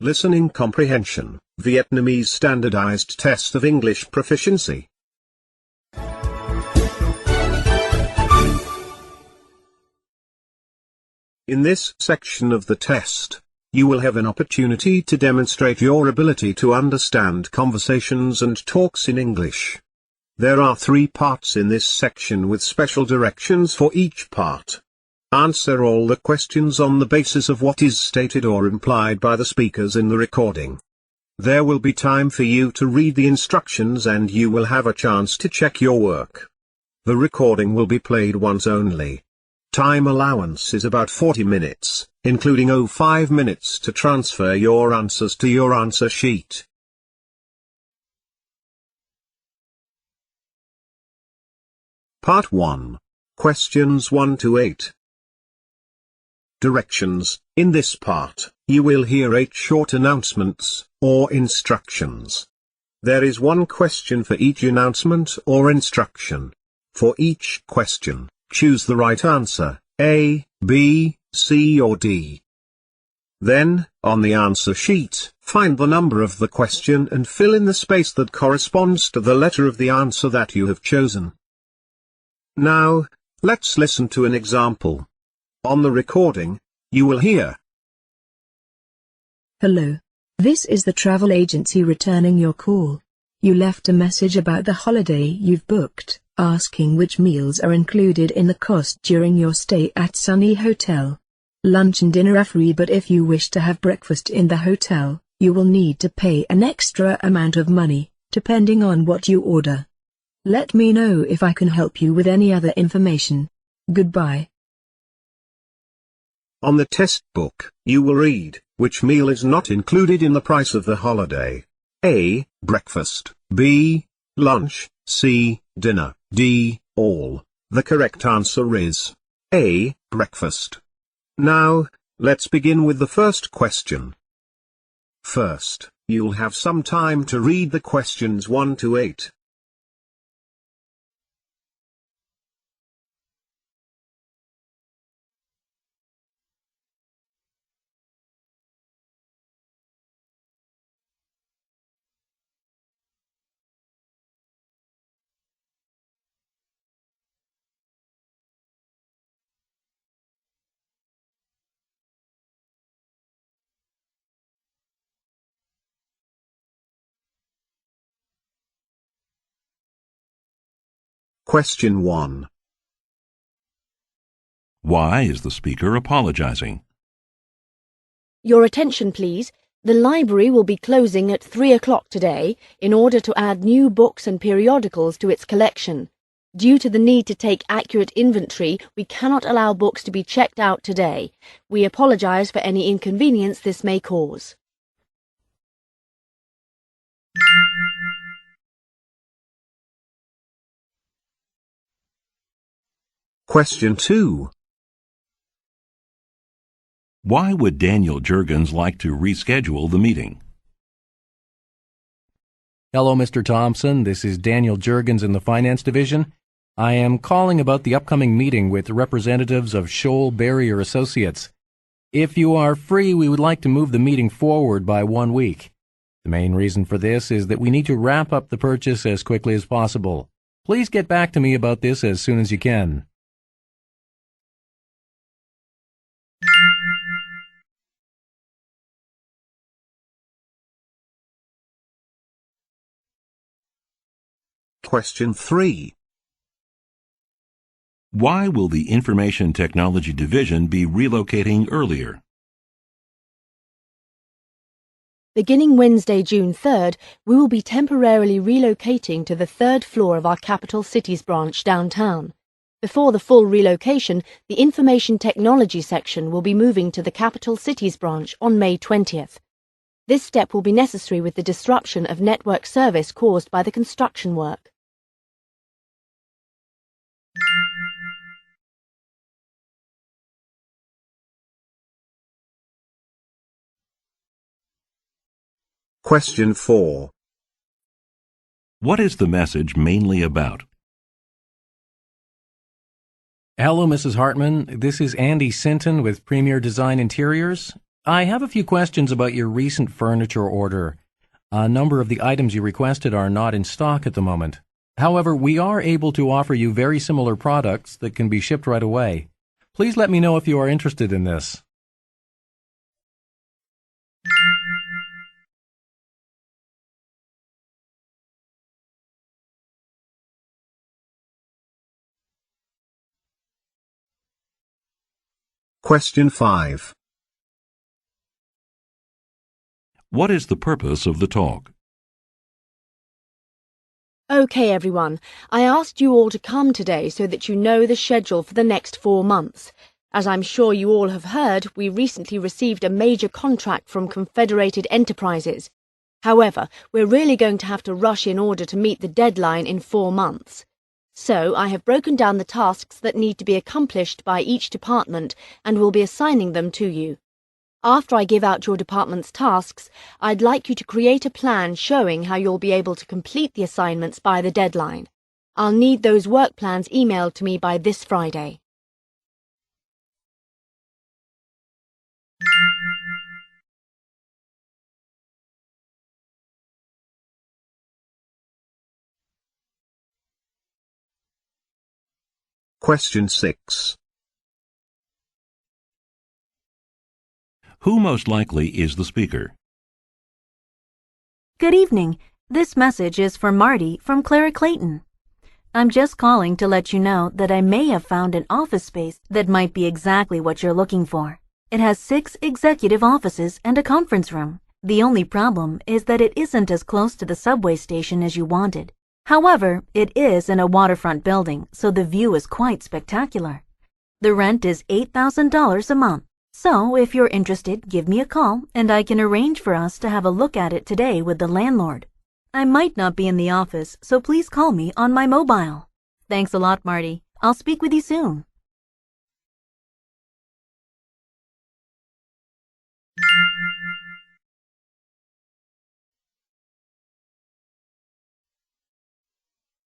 Listening Comprehension, Vietnamese Standardized Test of English Proficiency. In this section of the test, you will have an opportunity to demonstrate your ability to understand conversations and talks in English. There are 3 parts in this section with special directions for each part. Answer all the questions on the basis of what is stated or implied by the speakers in the recording. There will be time for you to read the instructions and you will have a chance to check your work. The recording will be played once only. Time allowance is about 40 minutes, including 5 minutes to transfer your answers to your answer sheet. Part 1. Questions 1 to 8. Directions. In this part, you will hear 8 short announcements, or instructions. There is 1 question for each announcement or instruction. For each question, choose the right answer, A, B, C or D. Then, on the answer sheet, find the number of the question and fill in the space that corresponds to the letter of the answer that you have chosen. Now, let's listen to an example. On the recording, you will hear: Hello. This is the travel agency returning your call. You left a message about the holiday you've booked, asking which meals are included in the cost during your stay at Sunny Hotel. Lunch and dinner are free, but if you wish to have breakfast in the hotel, you will need to pay an extra amount of money, depending on what you order. Let me know if I can help you with any other information. Goodbye. On the test book, you will read, which meal is not included in the price of the holiday. A. Breakfast. B. Lunch. C. Dinner. D. All. The correct answer is A. Breakfast. Now, let's begin with the first question. First, you'll have some time to read the questions 1 to 8. Question 1. Why is the speaker apologizing? Your attention, please. The library will be closing at 3 o'clock today in order to add new books and periodicals to its collection. Due to the need to take accurate inventory, we cannot allow books to be checked out today. We apologize for any inconvenience this may cause. Question 2. Why would Daniel Jurgens like to reschedule the meeting? Hello, Mr. Thompson. This is Daniel Jurgens in the Finance Division. I am calling about the upcoming meeting with representatives of Shoal Barrier Associates. If you are free, we would like to move the meeting forward by 1 week. The main reason for this is that we need to wrap up the purchase as quickly as possible. Please get back to me about this as soon as you can. Question 3. Why will the Information Technology Division be relocating earlier? Beginning Wednesday, June 3rd, we will be temporarily relocating to the 3rd floor of our Capital Cities branch downtown. Before the full relocation, the Information Technology section will be moving to the Capital Cities branch on May 20th. This step will be necessary with the disruption of network service caused by the construction work. Question 4. What is the message mainly about? Hello, Mrs. Hartman. This is Andy Sinton with Premier Design Interiors. I have a few questions about your recent furniture order. A number of the items you requested are not in stock at the moment. However, we are able to offer you very similar products that can be shipped right away. Please let me know if you are interested in this. Question 5. What is the purpose of the talk? Okay, everyone. I asked you all to come today so that you know the schedule for the next 4 months. As I'm sure you all have heard, we recently received a major contract from Confederated Enterprises. However, we're really going to have to rush in order to meet the deadline in 4 months. So I have broken down the tasks that need to be accomplished by each department and will be assigning them to you. After I give out your department's tasks, I'd like you to create a plan showing how you'll be able to complete the assignments by the deadline. I'll need those work plans emailed to me by this Friday. Question 6. Who most likely is the speaker? Good evening. This message is for Marty from Clara Clayton. I'm just calling to let you know that I may have found an office space that might be exactly what you're looking for. It has 6 executive offices and a conference room. The only problem is that it isn't as close to the subway station as you wanted. However, it is in a waterfront building, so the view is quite spectacular. The rent is $8,000 a month. So, if you're interested, give me a call, and I can arrange for us to have a look at it today with the landlord. I might not be in the office, so please call me on my mobile. Thanks a lot, Marty. I'll speak with you soon.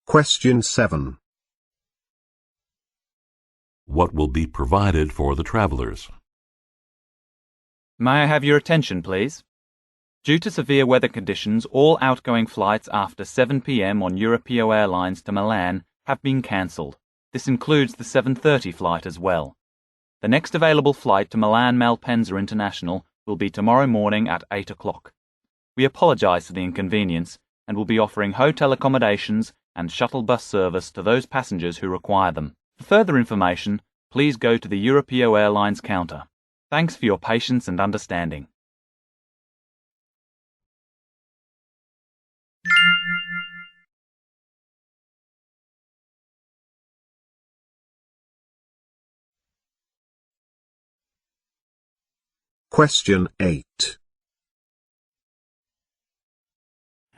Question 7. What will be provided for the travelers? May I have your attention, please? Due to severe weather conditions, all outgoing flights after 7 p.m. on Europeo Airlines to Milan have been cancelled. This includes the 7:30 flight as well. The next available flight to Milan Malpensa International will be tomorrow morning at 8 o'clock. We apologise for the inconvenience and will be offering hotel accommodations and shuttle bus service to those passengers who require them. For further information, please go to the Europeo Airlines counter. Thanks for your patience and understanding. Question 8.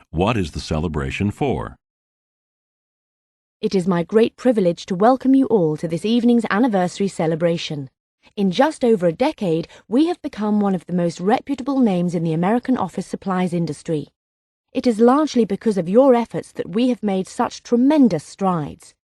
What is the celebration for? It is my great privilege to welcome you all to this evening's anniversary celebration. In just over a decade, we have become one of the most reputable names in the American office supplies industry. It is largely because of your efforts that we have made such tremendous strides.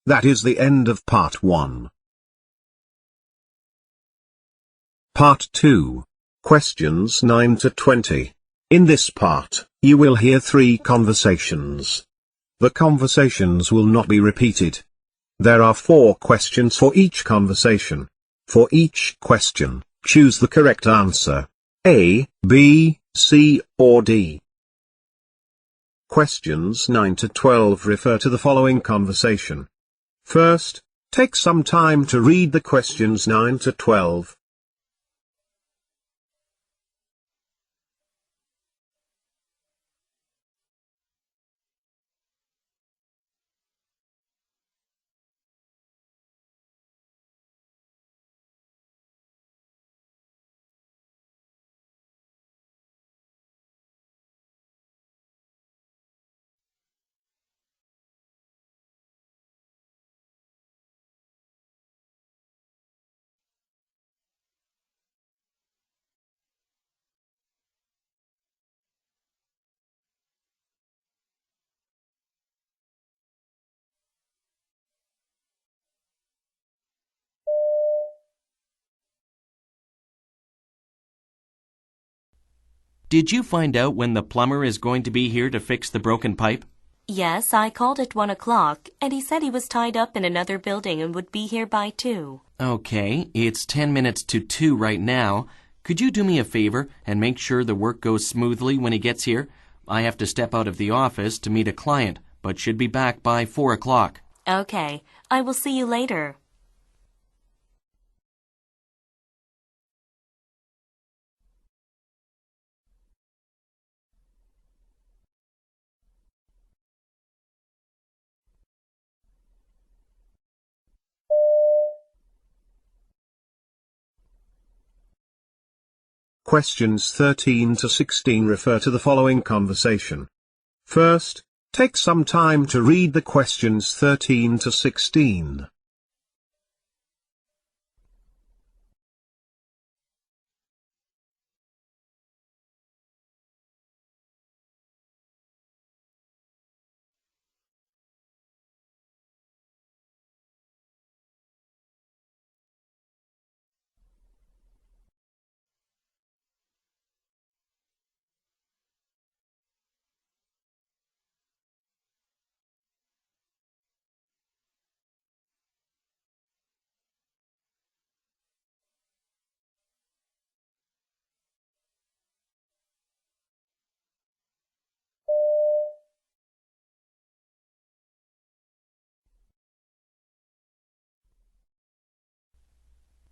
That is the end of part 1. Part 2. Questions 9 to 20. In this part, you will hear 3 conversations. The conversations will not be repeated. There are 4 questions for each conversation. For each question, choose the correct answer. A, B, C, or D. Questions 9 to 12 refer to the following conversation. First, take some time to read the questions 9 to 12. Did you find out when the plumber is going to be here to fix the broken pipe? Yes, I called at 1 o'clock, and he said he was tied up in another building and would be here by 2. Okay, it's 10 minutes to 2 right now. Could you do me a favor and make sure the work goes smoothly when he gets here? I have to step out of the office to meet a client, but should be back by 4 o'clock. Okay, I will see you later. Questions 13 to 16 refer to the following conversation. First, take some time to read the questions 13 to 16.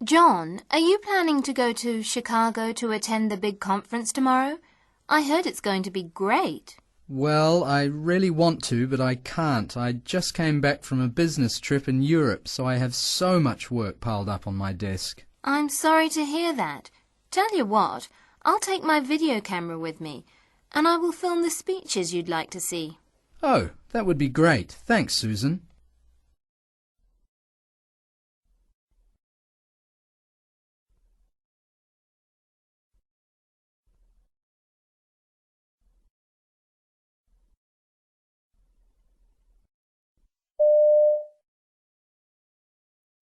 John, are you planning to go to Chicago to attend the big conference tomorrow? I heard it's going to be great. Well, I really want to, but I can't. I just came back from a business trip in Europe, so I have so much work piled up on my desk. I'm sorry to hear that. Tell you what, I'll take my video camera with me, and I will film the speeches you'd like to see. Oh, that would be great. Thanks, Susan.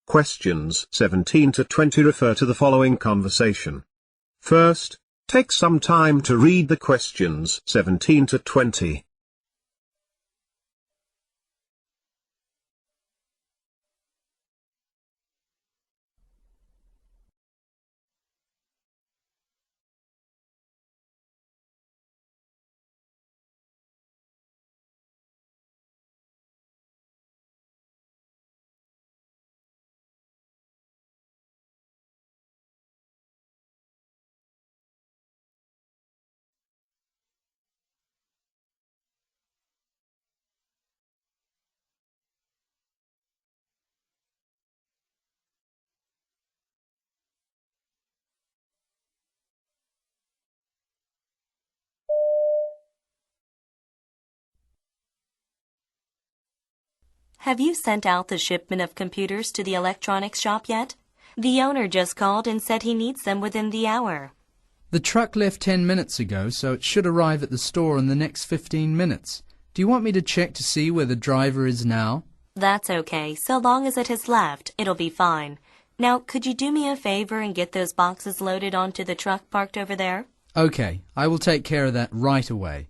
Questions 17 to 20 refer to the following conversation. First, take some time to read the questions 17 to 20. Have you sent out the shipment of computers to the electronics shop yet? The owner just called and said he needs them within the hour. The truck left 10 minutes ago, so it should arrive at the store in the next 15 minutes. Do you want me to check to see where the driver is now? That's okay. So long as it has left, it'll be fine. Now, could you do me a favor and get those boxes loaded onto the truck parked over there? Okay, I will take care of that right away.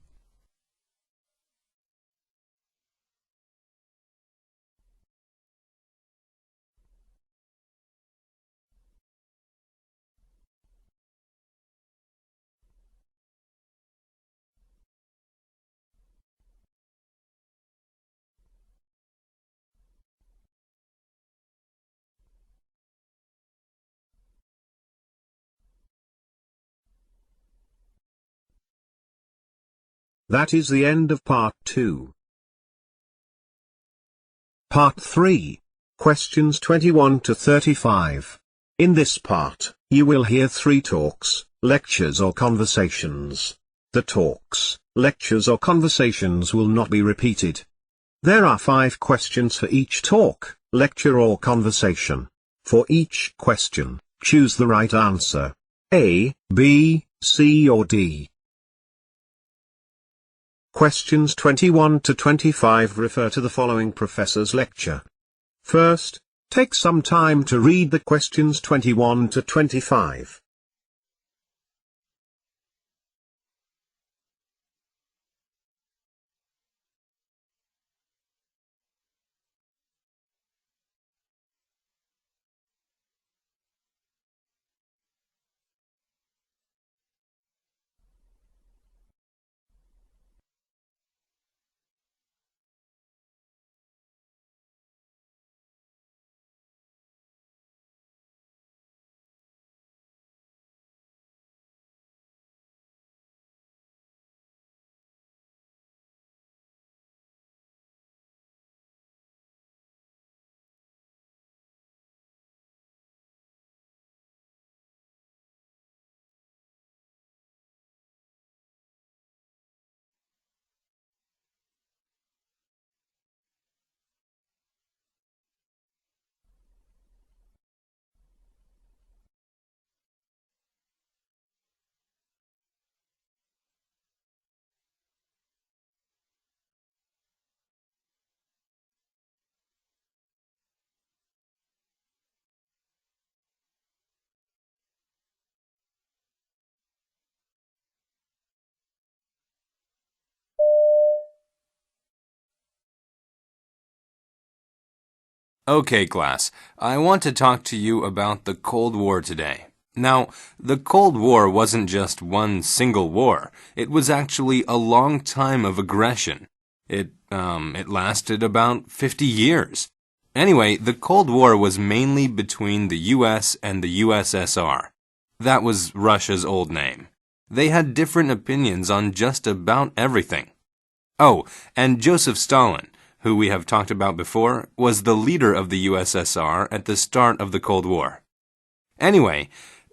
That is the end of part 2. Part 3. Questions 21 to 35. In this part, you will hear 3 talks, lectures or conversations. The talks, lectures or conversations will not be repeated. There are 5 questions for each talk, lecture or conversation. For each question, choose the right answer. A, B, C or D. Questions 21 to 25 refer to the following professor's lecture. First, take some time to read the questions 21 to 25. Okay, class, I want to talk to you about the Cold War today. Now, the Cold War wasn't just one single war. It was actually a long time of aggression. It lasted about 50 years. Anyway, the Cold War was mainly between the US and the USSR. That was Russia's old name. They had different opinions on just about everything. Oh, and Joseph Stalin, who we have talked about before, was the leader of the USSR at the start of the Cold War. Anyway,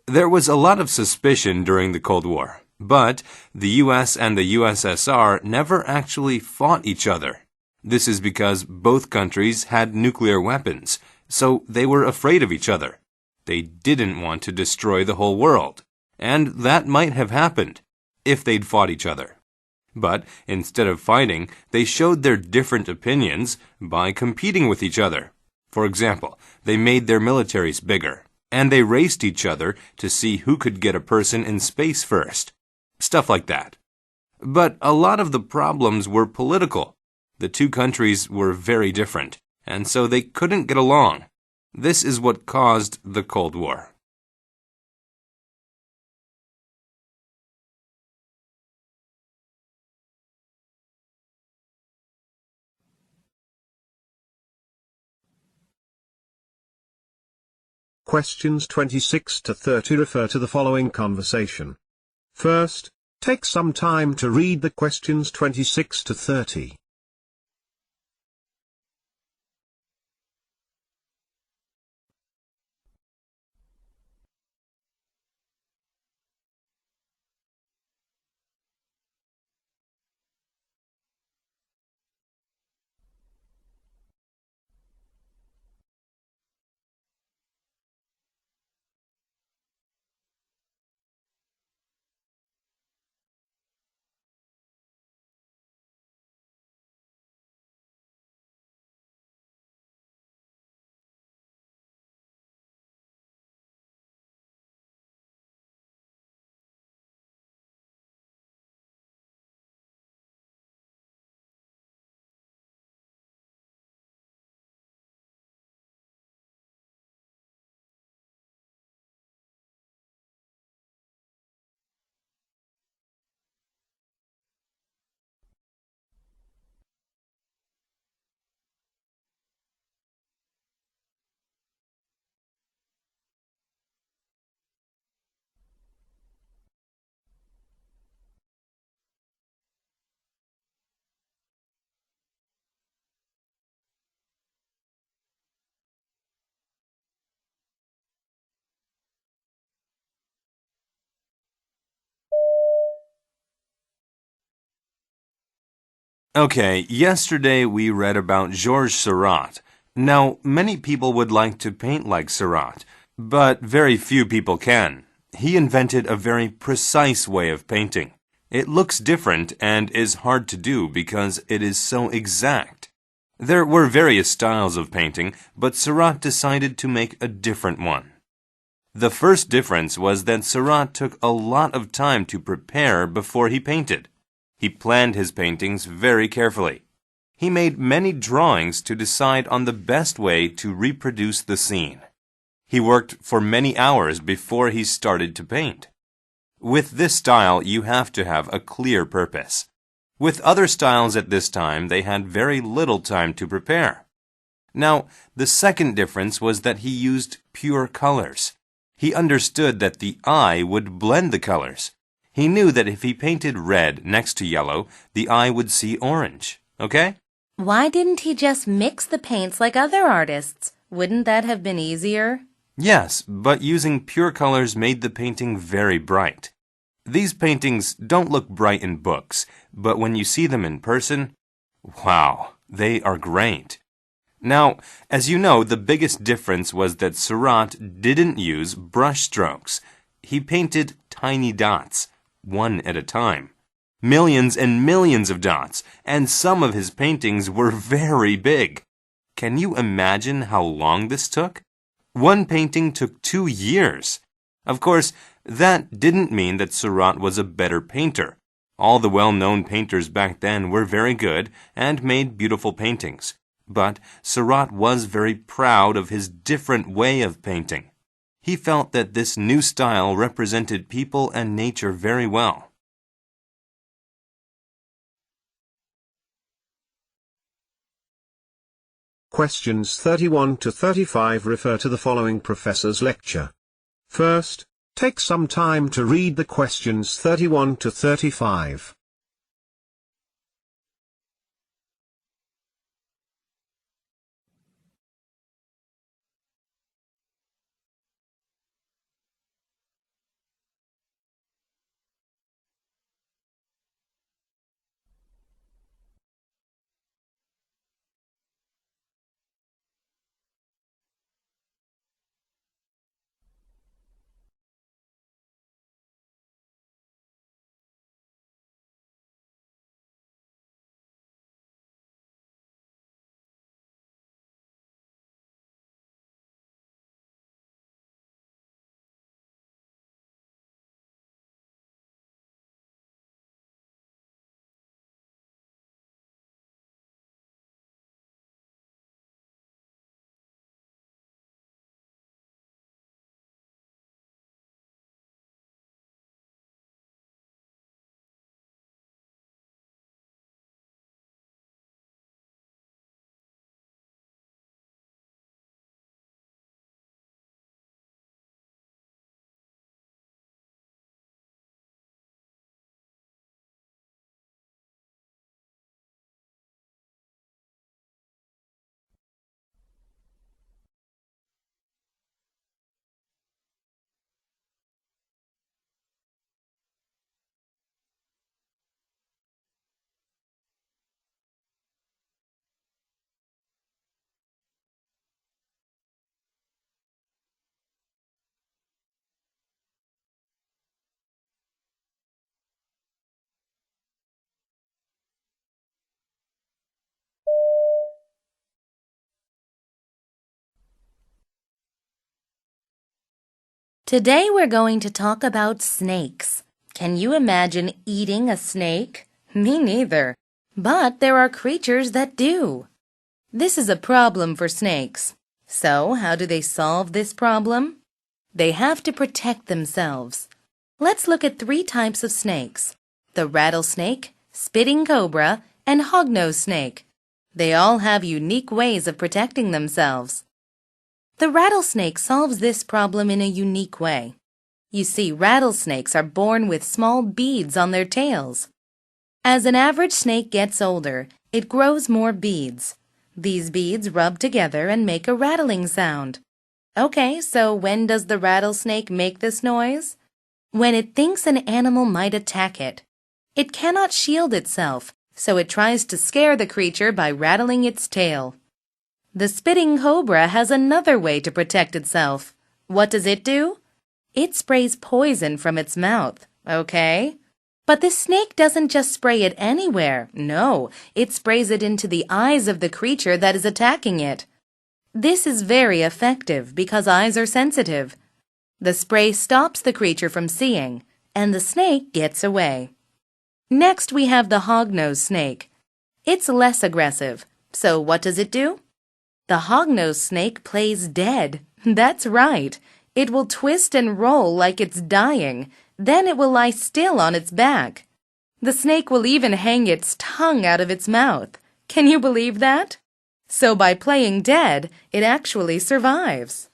there was a lot of suspicion during the Cold War, but the US and the USSR never actually fought each other. This is because both countries had nuclear weapons, so they were afraid of each other. They didn't want to destroy the whole world, and that might have happened if they'd fought each other. But instead of fighting, they showed their different opinions by competing with each other. For example, they made their militaries bigger, and they raced each other to see who could get a person in space first. Stuff like that. But a lot of the problems were political. The two countries were very different, and so they couldn't get along. This is what caused the Cold War. Questions 26 to 30 refer to the following conversation. First, take some time to read the questions 26 to 30. Okay, yesterday we read about Georges Seurat. Now, many people would like to paint like Seurat, but very few people can. He invented a very precise way of painting. It looks different and is hard to do because it is so exact. There were various styles of painting, but Seurat decided to make a different one. The first difference was that Seurat took a lot of time to prepare before he painted. He planned his paintings very carefully. He made many drawings to decide on the best way to reproduce the scene. He worked for many hours before he started to paint. With this style, you have to have a clear purpose. With other styles at this time, they had very little time to prepare. Now, the second difference was that he used pure colors. He understood that the eye would blend the colors. He knew that if he painted red next to yellow, the eye would see orange. Okay? Why didn't he just mix the paints like other artists? Wouldn't that have been easier? Yes, but using pure colors made the painting very bright. These paintings don't look bright in books, but when you see them in person, wow, they are great. Now, as you know, the biggest difference was that Seurat didn't use brush strokes. He painted tiny dots, one at a time. Millions and millions of dots, and some of his paintings were very big. Can you imagine how long this took? One painting took 2 years. Of course, that didn't mean that Seurat was a better painter. All the well-known painters back then were very good and made beautiful paintings. But Sarat was very proud of his different way of painting. He felt that this new style represented people and nature very well. Questions 31 to 35 refer to the following professor's lecture. First, take some time to read the questions 31 to 35. Today we're going to talk about snakes. Can you imagine eating a snake? Me neither. But there are creatures that do. This is a problem for snakes. So, how do they solve this problem? They have to protect themselves. Let's look at 3 types of snakes: the rattlesnake, spitting cobra, and hognose snake. They all have unique ways of protecting themselves. The rattlesnake solves this problem in a unique way. You see, rattlesnakes are born with small beads on their tails. As an average snake gets older, it grows more beads. These beads rub together and make a rattling sound. Okay, so when does the rattlesnake make this noise? When it thinks an animal might attack it. It cannot shield itself, so it tries to scare the creature by rattling its tail. The spitting cobra has another way to protect itself. What does it do? It sprays poison from its mouth, okay? But this snake doesn't just spray it anywhere. No, it sprays it into the eyes of the creature that is attacking it. This is very effective because eyes are sensitive. The spray stops the creature from seeing, and the snake gets away. Next, we have the hognose snake. It's less aggressive. So what does it do? The hognose snake plays dead. That's right. It will twist and roll like it's dying. Then it will lie still on its back. The snake will even hang its tongue out of its mouth. Can you believe that? So by playing dead, it actually survives.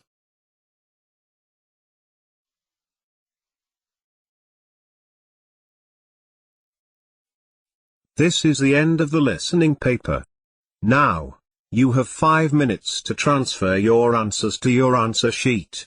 This is the end of the listening paper. Now, you have 5 minutes to transfer your answers to your answer sheet.